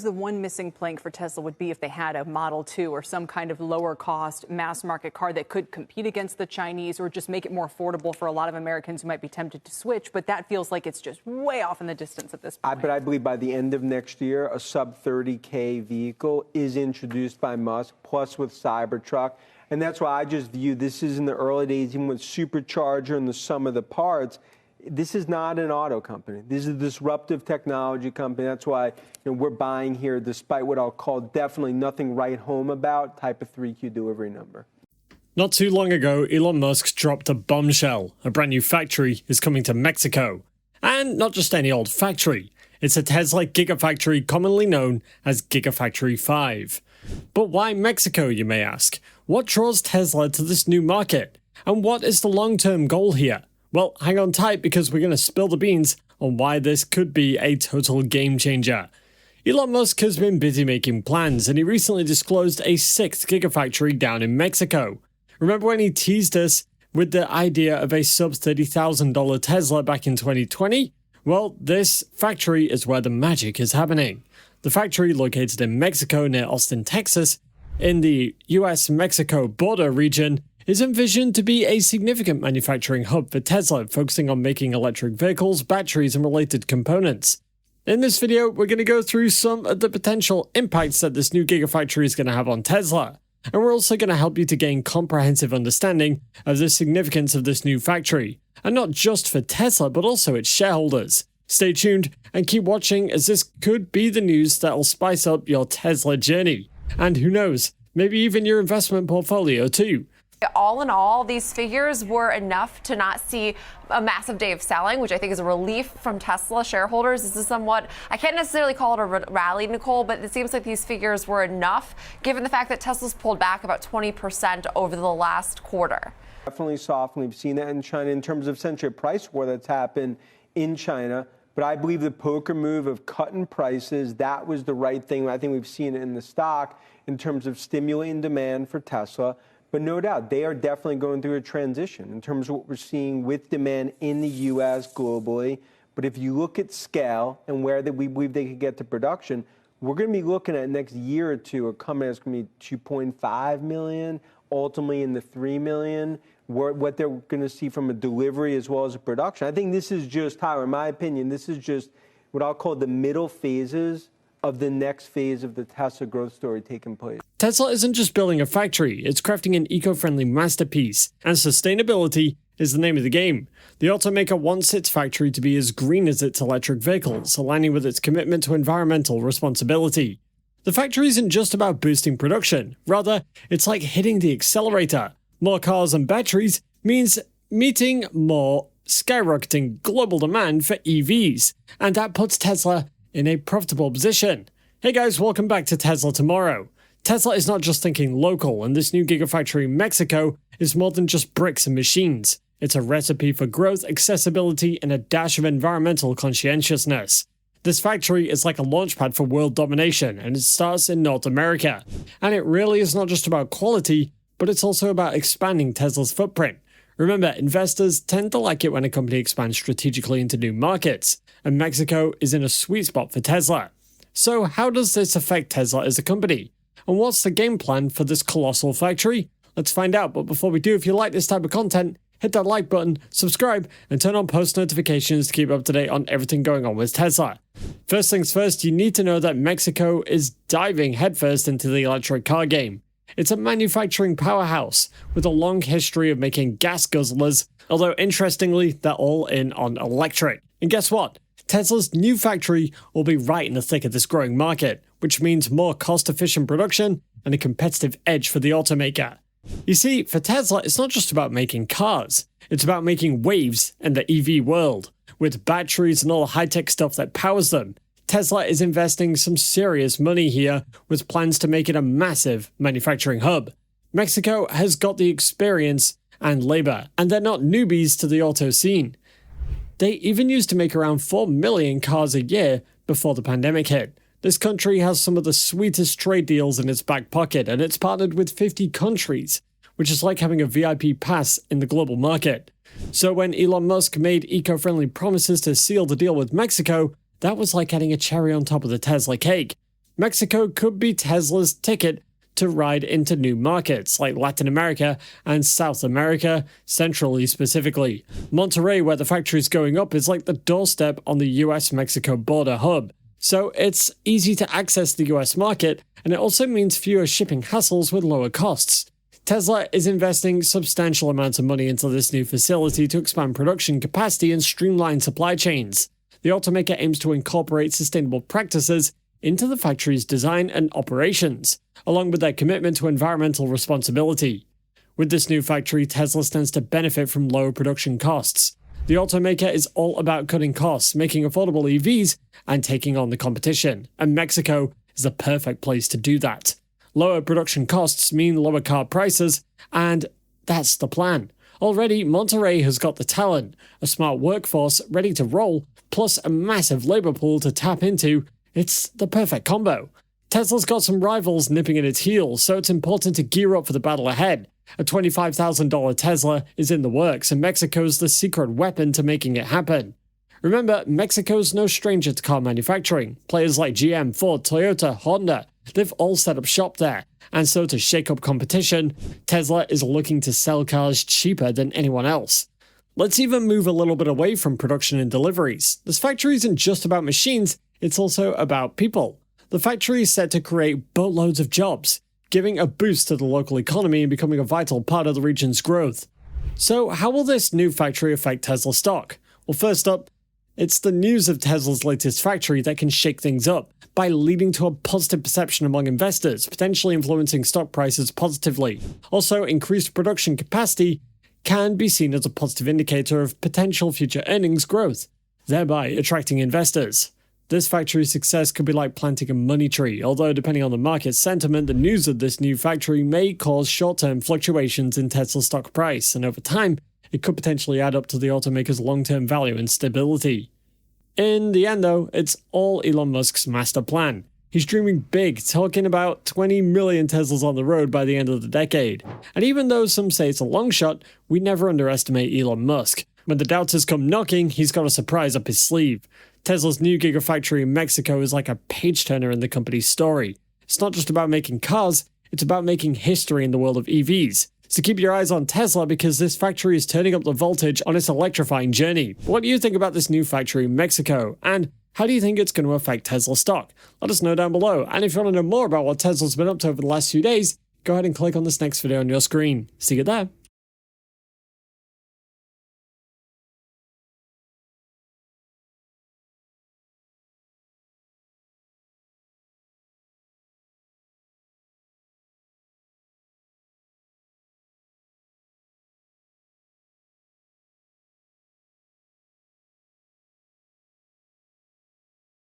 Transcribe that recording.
The one missing plank for Tesla would be if they had a Model 2 or some kind of lower cost mass market car that could compete against the Chinese or just make it more affordable for a lot of Americans who might be tempted to switch. But that feels like it's just way off in the distance at this point. But I believe by the end of next year, a sub 30K vehicle is introduced by Musk, plus with Cybertruck. And that's why I just view this is in the early days, even with Supercharger and the sum of the parts. This is not an auto company. This is a disruptive technology company. That's why we're buying here, despite what I'll call definitely nothing right home about type of 3Q delivery number. Not too long ago, Elon Musk dropped a bombshell. A brand new factory is coming to Mexico. And not just any old factory. It's a Tesla Gigafactory commonly known as Gigafactory 5. But why Mexico, you may ask? What draws Tesla to this new market? And what is the long-term goal here? Well, hang on tight because we're going to spill the beans on why this could be a total game changer. Elon Musk has been busy making plans, and he recently disclosed a 6th Gigafactory down in Mexico. Remember when he teased us with the idea of a sub $30,000 Tesla back in 2020? Well, this factory is where the magic is happening. The factory, located in Mexico near Austin, Texas, in the US-Mexico border region, is envisioned to be a significant manufacturing hub for Tesla, focusing on making electric vehicles, batteries, and related components. In this video, we're going to go through some of the potential impacts that this new Gigafactory is going to have on Tesla. And we're also going to help you to gain comprehensive understanding of the significance of this new factory, and not just for Tesla, but also its shareholders. Stay tuned and keep watching, as this could be the news that will spice up your Tesla journey. And who knows, maybe even your investment portfolio too. All in all, these figures were enough to not see a massive day of selling, which I think is a relief from Tesla shareholders. This is somewhat, I can't necessarily call it a rally, Nicole, but it seems like these figures were enough, given the fact that Tesla's pulled back about 20% over the last quarter. Definitely soft, and we've seen that in China in terms of essentially a price war that's happened in China. But I believe the poker move of cutting prices, that was the right thing. I think we've seen it in the stock in terms of stimulating demand for Tesla. But no doubt, they are definitely going through a transition in terms of what we're seeing with demand in the U.S. globally. But if you look at scale and where we believe they could get to production, we're going to be looking at next year or two, a company that's going to be 2.5 million, ultimately in the 3 million, what they're going to see from a delivery as well as a production. I think this is just, Tyler, in my opinion, this is just what I'll call the middle phases of the next phase of the Tesla growth story taking place. Tesla isn't just building a factory, it's crafting an eco-friendly masterpiece, and sustainability is the name of the game. The automaker wants its factory to be as green as its electric vehicles, aligning with its commitment to environmental responsibility. The factory isn't just about boosting production, rather, it's like hitting the accelerator. More cars and batteries means meeting more skyrocketing global demand for EVs, and that puts Tesla in a profitable position. Hey guys, welcome back to Tesla Tomorrow. Tesla is not just thinking local, and this new Gigafactory in Mexico is more than just bricks and machines. It's a recipe for growth, accessibility, and a dash of environmental conscientiousness. This factory is like a launchpad for world domination, and it starts in North America. And it really is not just about quality, but it's also about expanding Tesla's footprint. Remember, investors tend to like it when a company expands strategically into new markets, and Mexico is in a sweet spot for Tesla. So how does this affect Tesla as a company? And what's the game plan for this colossal factory? Let's find out, but before we do, if you like this type of content, hit that like button, subscribe, and turn on post notifications to keep up to date on everything going on with Tesla. First things first, you need to know that Mexico is diving headfirst into the electric car game. It's a manufacturing powerhouse with a long history of making gas guzzlers, although interestingly, they're all in on electric. And guess what? Tesla's new factory will be right in the thick of this growing market, which means more cost-efficient production and a competitive edge for the automaker. You see, for Tesla, it's not just about making cars, it's about making waves in the EV world. With batteries and all the high-tech stuff that powers them, Tesla is investing some serious money here with plans to make it a massive manufacturing hub. Mexico has got the experience and labor, and they're not newbies to the auto scene. They even used to make around 4 million cars a year before the pandemic hit. This country has some of the sweetest trade deals in its back pocket, and it's partnered with 50 countries, which is like having a VIP pass in the global market. So when Elon Musk made eco-friendly promises to seal the deal with Mexico, that was like adding a cherry on top of the Tesla cake. Mexico could be Tesla's ticket to ride into new markets like Latin America and South America, centrally specifically. Monterrey, where the factory is going up, is like the doorstep on the US-Mexico border hub. So it's easy to access the US market, and it also means fewer shipping hassles with lower costs. Tesla is investing substantial amounts of money into this new facility to expand production capacity and streamline supply chains. The automaker aims to incorporate sustainable practices into the factory's design and operations, along with their commitment to environmental responsibility. With this new factory, Tesla stands to benefit from lower production costs. The automaker is all about cutting costs, making affordable EVs, and taking on the competition, and Mexico is the perfect place to do that. Lower production costs mean lower car prices, and that's the plan. Already, Monterrey has got the talent, a smart workforce ready to roll, plus a massive labor pool to tap into. It's the perfect combo. Tesla's got some rivals nipping at its heels, so it's important to gear up for the battle ahead. A $25,000 Tesla is in the works, and Mexico's the secret weapon to making it happen. Remember, Mexico's no stranger to car manufacturing. Players like GM, Ford, Toyota, Honda, they've all set up shop there. And so to shake up competition, Tesla is looking to sell cars cheaper than anyone else. Let's even move a little bit away from production and deliveries. This factory isn't just about machines, it's also about people. The factory is set to create boatloads of jobs, giving a boost to the local economy and becoming a vital part of the region's growth. So how will this new factory affect Tesla stock? Well, first up, it's the news of Tesla's latest factory that can shake things up by leading to a positive perception among investors, potentially influencing stock prices positively. Also, increased production capacity can be seen as a positive indicator of potential future earnings growth, thereby attracting investors. This factory's success could be like planting a money tree, although depending on the market sentiment, the news of this new factory may cause short-term fluctuations in Tesla's stock price, and over time, it could potentially add up to the automaker's long-term value and stability. In the end, though, it's all Elon Musk's master plan. He's dreaming big, talking about 20 million Teslas on the road by the end of the decade. And even though some say it's a long shot, we never underestimate Elon Musk. When the doubters come knocking, he's got a surprise up his sleeve. Tesla's new Gigafactory in Mexico is like a page-turner in the company's story. It's not just about making cars, it's about making history in the world of EVs. So keep your eyes on Tesla because this factory is turning up the voltage on its electrifying journey. What do you think about this new factory in Mexico? And how do you think it's going to affect Tesla stock? Let us know down below. And if you want to know more about what Tesla's been up to over the last few days, go ahead and click on this next video on your screen. See you there.